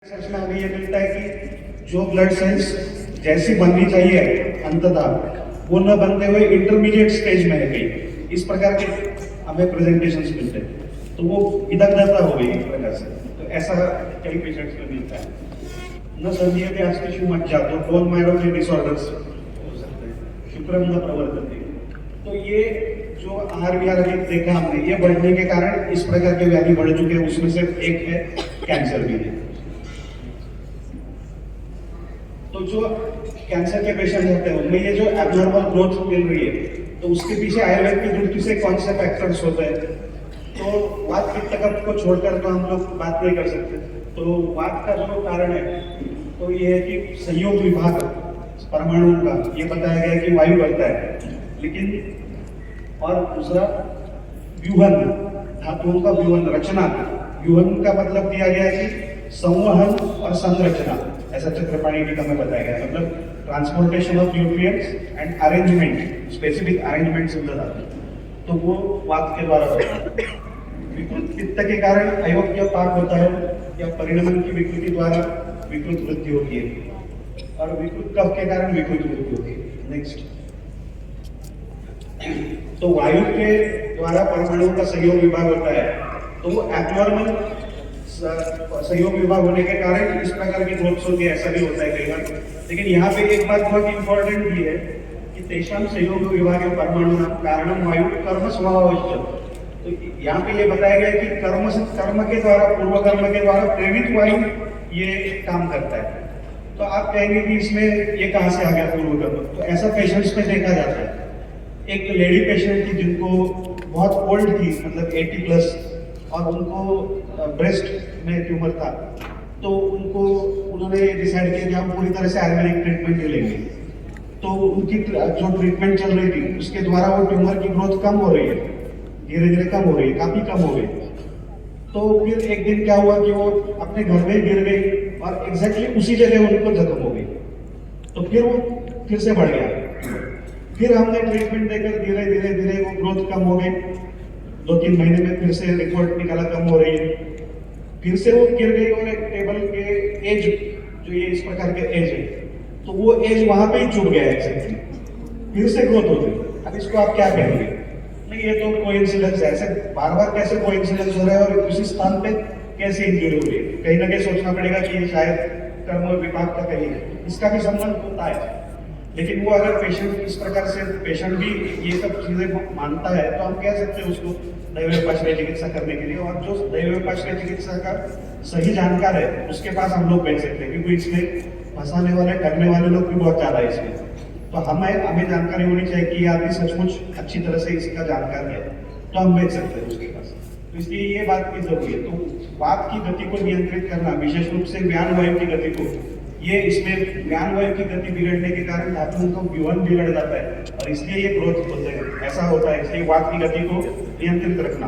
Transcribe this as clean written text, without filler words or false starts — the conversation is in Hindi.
रिसर्च में हमें ये मिलता है कि जो ब्लड सेल्स जैसी बननी चाहिए अंततः वो न बनते हुए इंटरमीडिएट स्टेज में है गई, इस प्रकार के हमें प्रेजेंटेशंस मिलते हैं। तो वो विदग्धता हो गई एक प्रकार से। तो ऐसा कई पेशेंट्स में मिलता है। न संजीवते आज टिश्यू मज्जा, तो बोन मैरो के डिसऑर्डर्स हो सकते हैं, शुक्रम न प्रवर्तते। तो ये जो आहार विहार अभी देखा हमने, ये बढ़ने के कारण इस प्रकार के व्याधि बढ़ चुके हैं। उसमें से एक है कैंसर भी है। तो जो कैंसर के पेशेंट होते हैं उनमें ये जो एबनॉर्मल ग्रोथ मिल रही है, तो उसके पीछे आयुर्वेद की दृष्टि से कौन से फैक्टर्स होते हैं। तो वात पित्त कफ को छोड़कर तो हम लोग बात नहीं कर सकते। तो वात का जो कारण है तो ये है कि संयोग विभाग परमाणु का, ये बताया गया कि वायु बढ़ता है, लेकिन और दूसरा व्यूहन, धातुओं का व्यूहन रचना। व्यूहन का मतलब दिया गया है कि संवहन और संरचना, ऐसा चक्रपाणी टीका में बताया गया है। मतलब transportation of nutrients and arrangement, specific arrangements in the धातु, तो वो वात के द्वारा होता है। विकृत पित्त के कारण अयोग्य पाक होता है, या परिणमन की विकृति द्वारा विकृत वृद्धि होती है, और विकृत कफ के कारण विकृत वृद्धि होती है। नेक्स्ट, तो वायु के द्वारा परमाणुओं का सहयोग विभाग होता है, तो वो एबनॉर्मल सहयोग विभाग होने के कारण इस प्रकार की ग्रोथ होती है। ऐसा भी होता है कई बार। लेकिन यहाँ पे एक बात बहुत इंपॉर्टेंट भी है कि तेषाम सहयोग विभाग परमाणु कारणम वायु कर्म स्वभावश्च। तो यहाँ पे ये बताया गया कि कर्म के द्वारा, पूर्व कर्म के द्वारा प्रेरित वायु ये काम करता है। तो आप कहेंगे कि इसमें ये कहाँ से आ गया पूर्व कर्म। तो ऐसा पेशेंट्स में देखा जाता है। एक लेडी पेशेंट थी जिनको बहुत ओल्ड थी, मतलब 80+, और उनको ब्रेस्ट में ट्यूमर था। तो उन्होंने डिसाइड किया कि हम पूरी तरह से आयुर्वेदिक ट्रीटमेंट लेंगे। तो उनकी जो ट्रीटमेंट चल रही थी उसके द्वारा वो ट्यूमर की ग्रोथ कम हो रही है, धीरे धीरे कम हो रही है, काफी कम हो गई। तो फिर एक दिन क्या हुआ कि वो अपने घर में गिर गई और एग्जैक्टली उसी जगह उनको जख्म हो गई। तो फिर वो फिर से बढ़ गया। फिर हमने ट्रीटमेंट देकर धीरे धीरे धीरे वो ग्रोथ कम हो गई। 2-3 महीने में फिर से रिपोर्ट निकाला कम हो रही है। फिर से वो गिर गई और एक टेबल के एज, जो ये इस प्रकार के एज है, तो वो एज वहां पे ही चुप गया एक्चुअली। फिर से ग्रोथ हो गई। अब इसको आप क्या कहेंगे? नहीं, ये तो कोइंसिडेंस है। ऐसे बार बार कैसे कोइंसिडेंस हो रहा है और उसी स्थान पे कैसे इंजरी हो रही है? कहीं ना कहीं सोचना पड़ेगा कि शायद कर्म विभाग का कहीं है, इसका भी संबंध होता है। लेकिन वो अगर पेशेंट इस प्रकार से, पेशेंट भी ये सब चीजें मानता है, तो हम कह सकते हैं उसको दैवोपाश्रय चिकित्सा करने के लिए। और जो दैवोपाश्रय चिकित्सा का सही जानकार है उसके पास हम लोग भेज सकते हैं, क्योंकि इसमें फंसाने वाले, करने वाले लोग भी बहुत ज्यादा है इसमें। तो हमें जानकारी होनी चाहिए कि ये आदमी सचमुच अच्छी तरह से इसका जानकार है, तो हम भेज सकते हैं उसके पास। तो इसलिए ये बात की जरूरी है। तो वात की गति को नियंत्रित करना, विशेष रूप से व्यान वायु की गति को, ये इसमें व्यान वायु की गति बिगड़ने के कारण धातुओं का व्यूहन बिगड़ जाता है और इसलिए ये ग्रोथ होते हैं। ऐसा होता है, इसलिए वात की गति को नियंत्रित रखना।